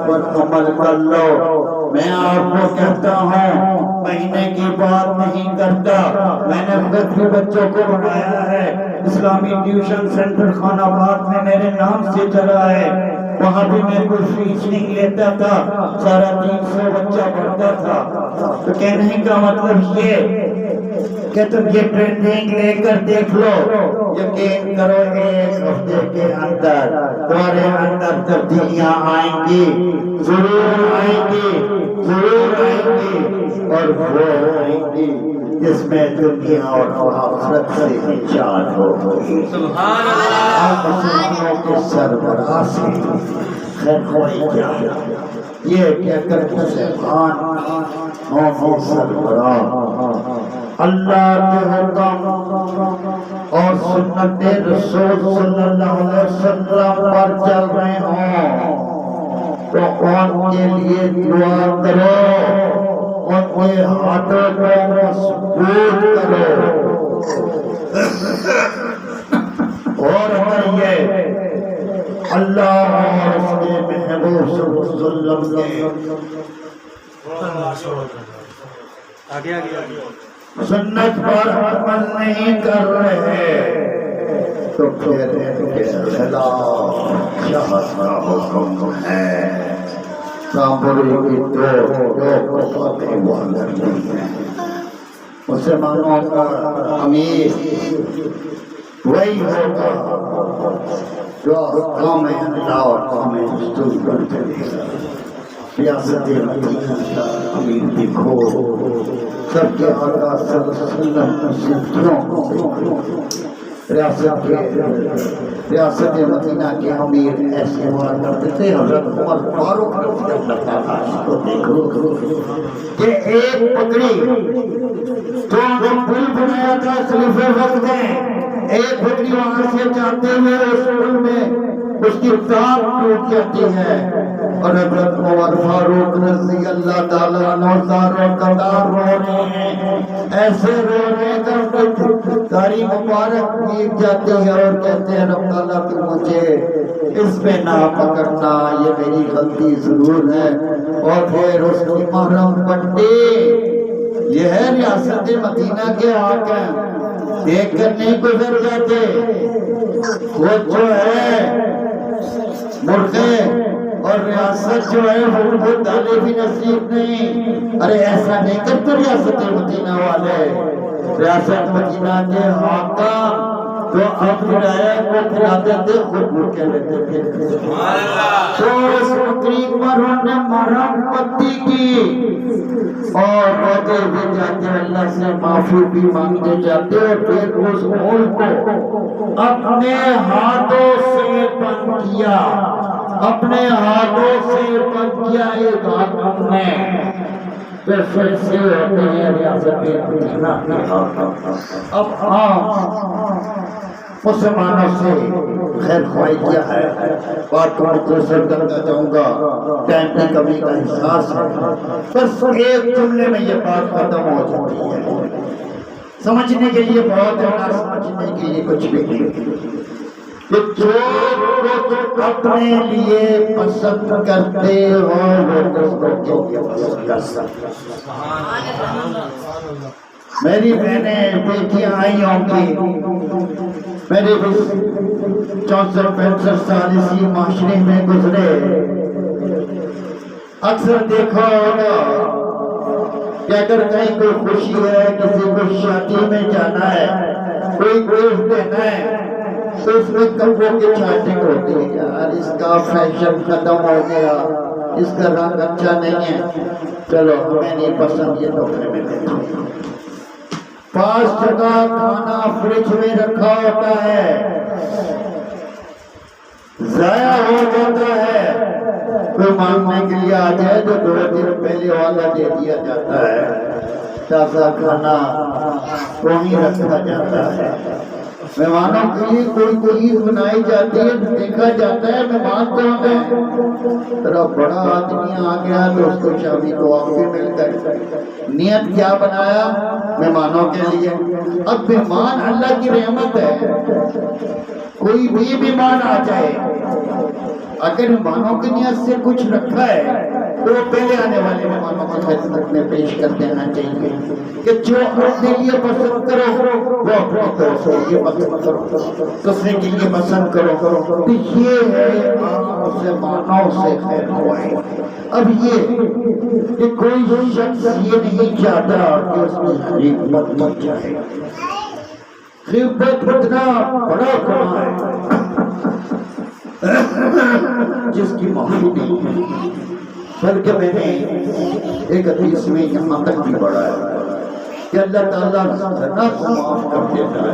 پر عمل کر لو۔ میں آپ کو کہتا ہوں مہینے کی بات نہیں کرتا، میں نے خود بچوں کو بنایا ہے، اسلامی ٹیوشن سینٹر خان آباد میں میرے نام سے چلا ہے، وہاں بھی میں کوئی فیس نہیں لیتا تھا، 350 بچہ پڑھتا تھا۔ تو کہنے کا مطلب یہ کہ تم یہ ٹریننگ لے کر دیکھ لو، یقین کرو 1 ہفتے کے اندر تمہارے اندر تبدیلیاں آئیں گی، ضرور آئیں گی، ضرور آئیں گی، اور وہ آئیں گی جس میں دنیا اور آخرت سے نجات ہوگی۔ سبحان اللہ۔ آپ مسلمانوں کے سربراہ سے خیر خواہی کیا ہے؟ یہ کہہ کر مسلمان سربراہ اللہ کے حکم اور سنت رسول صلی اللہ علیہ وسلم پر چل رہے ہوں تو ان کے لیے دعا کرو، ان کے ہاتھوں کو مضبوط کرو، اور اگر یہ اللہ اور اس کے محبوب صلی اللہ علیہ وسلم کے سنت پر عمل نہیں کر رہے تو پھر ان کے خلاف شہادت کا حکم ہے۔ کابری کی دو مسلمانوں کا امیر وہی ہوگا جو حکام اللہ اور حکام دستور پر چلے گا۔ ریاست مدینہ کا امیر دیکھو، سب کے آقا صلی اللہ علیہ وسلم سنتوں کو ریاست مدینہ کے امیر ایسے ہوا کرتے تھے۔ حضرت عمر فاروق رضی اللہ عنہ کو دیکھو کہ ایک پگڑی جو پل بنایا تھا خلیفہ وقت نے، ایک پگڑی وہاں سے جاتے ہوئے اس پل میں اس کی تار ٹوٹ جاتی ہے، اور حضرت عمر فاروق رضی اللہ تعالیٰ عنہ داروں قطار رو رہے ہیں، ایسے رو رہے ہیں کہ داڑھی مبارک بھیگ جاتی ہے اور کہتے ہیں رب تعالیٰ تو مجھے اس پہ نہ پکڑنا، یہ میری غلطی ضرور ہے۔ اور پھر اس کی محرم پٹی، یہ ہے ریاست مدینہ کے حاکم، دیکھ کر نہیں گزر جاتے، وہ جو ہے مرغے اور ریاست جو ہے وہ دالے بھی نصیب نہیں۔ ارے ایسا نہیں کرتے ریاست مدینہ والے، ریاست مدینہ کے حاکم تو اب ہدایت کو کھلاتے تھے، خود بھوکے لیتے تھے۔ تو اس تقریب پر انہوں نے محرم پٹی کی اور روتے بھی جاتے، اللہ سے معافی بھی مانگتے جاتے، اور پھر اس ملک کو اپنے ہاتھوں سے بند کیا، اپنے ہاتھوں سے بند کیا ایک حاکم نے۔ پھر سے ہوتے ہیں ریاست مدینہ۔ اب مسلمانوں سے خیر خواہی کیا ہے، بات کو مختصر کرتا جاؤں گا، ٹائم کی کمی کا احساس ہے، بس ایک جملے میں یہ بات ختم ہو جاتی ہے۔ سمجھنے کے لیے بہت ہے، نہ سمجھنے کے لیے کچھ بھی نہیں۔ کہ جو کچھ اپنے لیے پسند کرتے ہو وہ دوسروں کے لیے پسند کر سکتے۔ میری بہنیں بیٹیاں آئی ہوں گی، میرے بھی 64-65 سال اسی معاشرے میں گزرے، اکثر دیکھا ہوگا کہ اگر کہیں کوئی خوشی ہے، کسی کو شادی میں جانا ہے، کوئی گفٹ دینا ہے، تو اس میں کپڑوں کی چھانٹنگ ہوتی ہے، یار اس کا فیشن ختم ہو گیا، اس کا رنگ اچھا نہیں ہے، چلو ہمیں نہیں پسند، یہ ٹوکرے میں دے دو۔ 5 جگہ کھانا فریج میں رکھا ہوتا ہے، ضائع ہو جاتا ہے، کوئی مانگنے کے لیے آ جائے تو 2 دن پہلے والا دے دیا جاتا ہے، تازہ کھانا وہیں رکھا جاتا ہے۔ مہمانوں کے لیے کوئی چیز بنائی جاتی ہے، دیکھا جاتا ہے مہمان کون ہے، ذرا بڑا آدمی آ گیا تو اس کو شامی کو آپ بھی مل گئے۔ نیت کیا بنایا؟ مہمانوں کے لیے۔ اب مہمان اللہ کی رحمت ہے، کوئی بھی مہمان آ جائے اگر مہمانوں کی نیت سے کچھ رکھا ہے تو پہلے آنے والے مہمانوں کی خدمت میں پیش کر دینا چاہیے کہ جو اپنے لیے پسند کرو وہ اپنے دوستوں کے لیے پسند کرو، دوسرے کے لیے پسند کرو، تو یہ ہے آپ سے مانو سے خیر ہوائے۔ اب یہ کہ کوئی شخص یہ نہیں چاہتا کہ اس میں غیبت مچ جائے۔ غیبت اتنا بڑا گناہ ہے جس کی معافی نہیں ہے، بلکہ میں نے ایک حدیث میں یہاں تک بھی پڑھا ہے کہ اللہ تعالیٰ زنا کو معاف کر دیتا ہے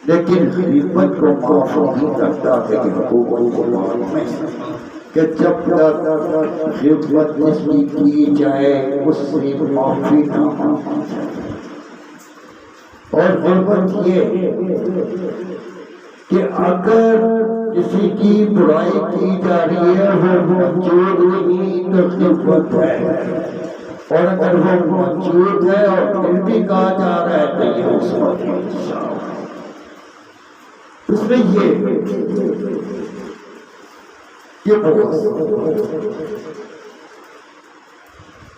لیکن غیبت کو معاف نہیں کرتا ہے کہ حقوق کو معاف میں کہ جب تک غیبت اس کی جائے اس سے معافی نہ مانگی۔ اور غیبت یہ کہ اگر کسی کی برائی کی جا رہی ہے وہ موجود نہیں تو غیبت ہے، اور اگر وہ موجود ہے اور پھر بھی کہا جا رہا ہے تو یہ اس میں یہ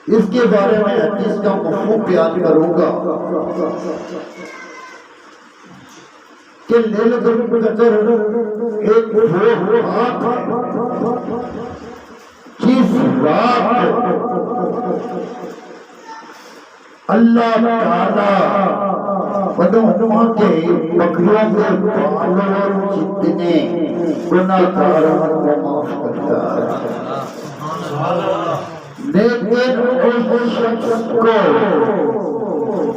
اس کے بارے میں حدیث کا مفہوم بیان کروں گا کہ لیلۃ القدر ایک وہ رات ہے جس رات اللہ تعالیٰ بدعموں کے بکریوں کے بالوں جتنے گناہگاروں کو معاف کرتا ہے، لیکن اس شخص کو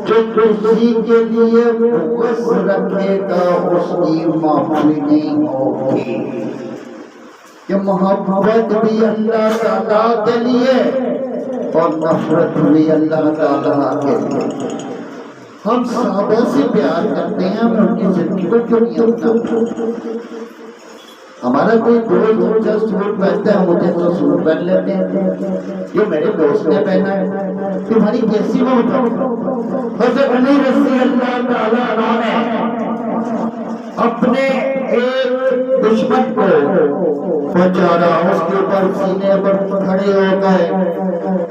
جو کسی کے لیے بغض رکھے گا اس کی معافی نہیں ہوگی، کہ محبت بھی اللہ تعالیٰ کے لیے اور نفرت بھی اللہ تعالیٰ کے لیے۔ ہم صحابہ سے پیار کرتے ہیں، ہم ان کی زندگی کو کیوں نہیں اپناتے؟ ہمارا کوئی دوست اونچا سوٹ پہنتا ہے، مجھے تو سوٹ پہن لیتے ہیں، یہ میرے دوست نے پہنا ہے، تمہاری کیسی محبت؟ حضرت علی رضی اللہ تعالیٰ عنہ نے اپنے ایک دشمن کو پہنچانا، اس کے اوپر سینے پر کھڑے ہو گئے،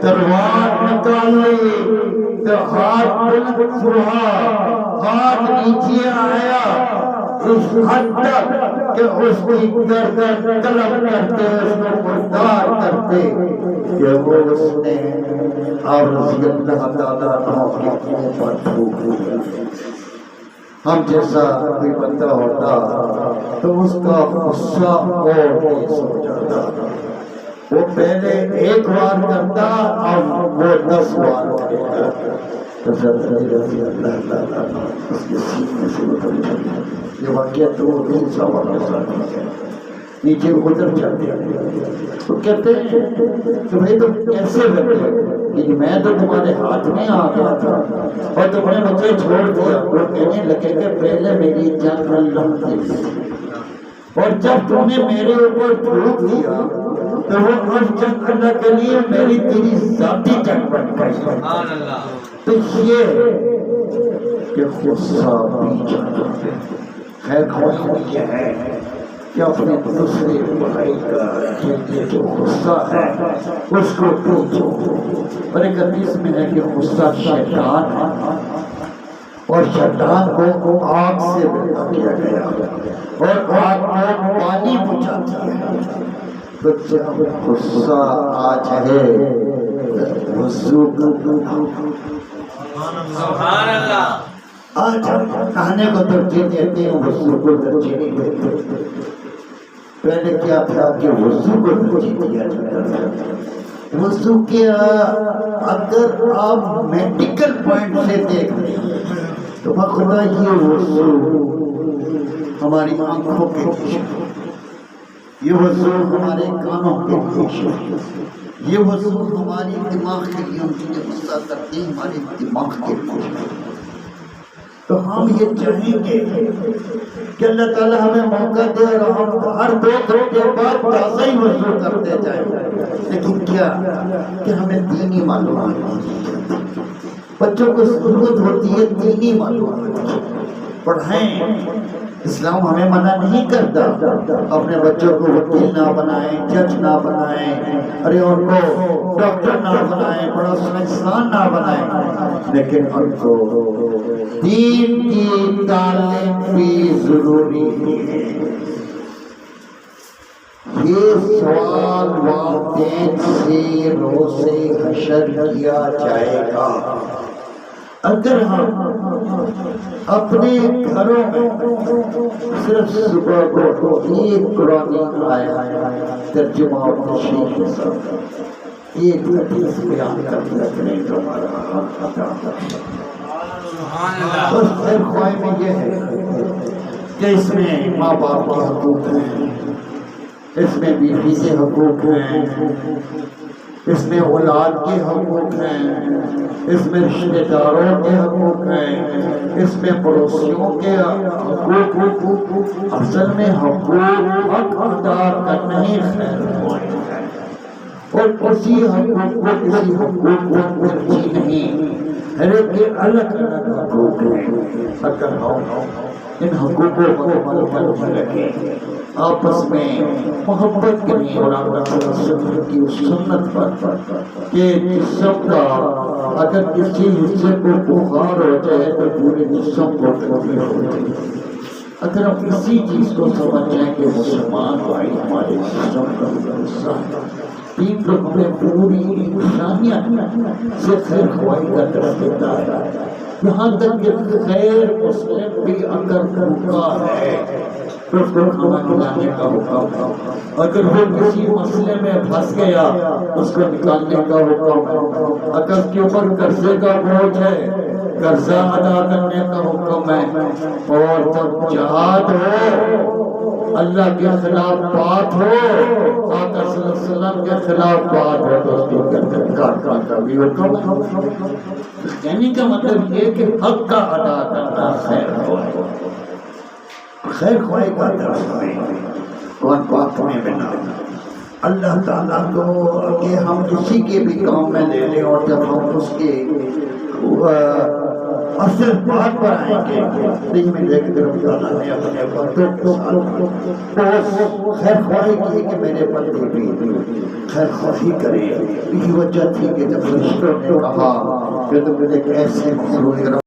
تلوار نکال لی تو ہاتھ بلند ہوا، ہاتھ نیچے آیا اس حد تک کہ اس کی گردن طلب کرتے، اس کو مردار کرتے کہ وہ اس نے آپ رضی اللہ تعالیٰ عنہ کے اوپر پھونک دیا۔ ہم جیسا کوئی بندہ ہوتا تو اس کا غصہ اور تیز ہو جاتا، وہ پہلے ایک بار کرتا اب وہ 10 بار کرے گا۔ رضی اللہ تعالیٰ اس کے سینے سے اتر جاتا، یہ واقعہ تو دوسرا واقعہ نیچے اتر جاتے ہیں، وہ کہتے ہیں تمہیں تو کیسے بچے کہ میں تو تمہارے ہاتھ میں آ گیا تھا اور تم نے مجھے چھوڑ دیا۔ وہ کہنے لگے کہ پہلے میری جان اللہ تھی، اور جب تم نے میرے اوپر پھونک دیا تو وہ اس جنگ اللہ کے لیے میری تیری ذاتی جنگ بن گئی۔ تو یہ کہ غصہ بھی خیر خواہی یہ ہے کہ اپنے دوسرے بھائی کا جو غصہ ہے اس کو پوچھو، اور ایک حدیث میں ہے کہ غصہ شیطان ہے اور شیطان کو آگ سے پیدا کیا گیا اور آگ کو پانی بجھاتی ہے۔ تو جب غصہ آ جائے وضو سبحان اللہ آج کھانے کو ترجیح دیتے ہیں، وضو کو ترجیح نہیں دیتے۔ پہلے کیا تھا کہ وضو کو ترجیح دیا جاتا تھا۔ وضو کیا اگر آپ میڈیکل پوائنٹ سے دیکھ لیں تو بخدا یہ وضو ہماری آنکھوں کے پیچھے، یہ وضو ہمارے کانوں کے پیچھے، یہ وضو ہماری دماغ کے لیے غصہ کرتے ہیں، ہمارے دماغ کے پیچھے۔ تو ہم یہ چاہیں گے کہ اللہ تعالیٰ ہمیں موقع دے اور ہم ہر 2 گھنٹے بعد تازہ ہی وضو کرتے جائیں، لیکن کیا کہ ہمیں دینی معلومات ہوتی ہے، بچوں کو ضرورت ہوتی ہے دینی معلومات، پڑھائیں اسلام ہمیں منع نہیں کرتا اپنے بچوں کو وکیل نہ بنائیں، جج نہ بنائیں، ارے ان کو ڈاکٹر نہ بنائیں، بڑا سائنسدان نہ بنائیں، لیکن ان کو دین کی تعلیم بھی ضروری ہے۔ یہ سوال والدین سے روز حشر کیا جائے گا۔ اگر ہم اپنے گھروں میں صرف صبح کو ایک قرآن آیت ترجمہ اور تشریح کے ساتھ ایک حدیث بیان کرتے اپنے تو ہمارا حق ادا کرتے ہیں۔ بس خیر خواہی میں یہ ہے کہ اس میں ماں باپ کے حقوق ہیں، اس میں بیوی کے حقوق ہیں، اس میں اولاد کے حقوق ہیں، اس میں رشتہ داروں کے حقوق ہیں، اس میں پڑوسیوں کے حقوق، اصل میں حق ادا کرنا ہی خیر خواہی ہے، اور کسی حقوق کو کسی حقوق کو ترجیح نہیں، ہر ایک کے الگ الگ حقوق ہیں۔ اگر ہم ان حقوقوں کو ملحوظ رکھیں، آپس میں محبت کریں اور آپ کی سنت پر کہ جسم کا اگر کسی حصے کو بخار ہو جائے تو پورے جسم کو تکلیف ہوتی ہے۔ اگر ہم کسی چیز کو سمجھیں کہ مسلمان بھائی ہمارے جسم کا حصہ ہے، دین تو ہمیں پوری انسانیت سے خیر خواہی کا درس دیتا ہے، یہاں تک کہ غیر مسلم بھی اگر بھوکا ہے تو اس کو کھانا کھلانے کا حکم، اگر وہ کسی مسئلے میں پھنس گیا اس کو نکالنے کا حکم ہے، اگر اس کے اوپر قرضے کا بوجھ ہے قرضہ ادا کرنے کا حکم ہے، اور جب جہاد ہو، اللہ کے خلاف بات ہو، آقا صلی اللہ علیہ وسلم کے خلاف بات ہو تو اس کو گردن کاٹنے کا بھی حکم ہے۔ یعنی کا مطلب یہ کہ حق کا ادا کرنا خیر خواہی، خیر خواہی کا درس ہے، قرآن پاک میں بنا اللہ تعالیٰ کو کہ ہم کسی کے بھی کام میں لے لیں، اور جب ہم اس کے اصل بات پر آئیں گے نہیں میں دیکھ کر تعالیٰ نے اپنے بندوں کو خیر خواہی کی کہ میرے بندے بھی خیر خواہی کریں۔ یہی وجہ تھی کہ جب فرشتوں نے کہا کہ تم ایک ایسے مخلوق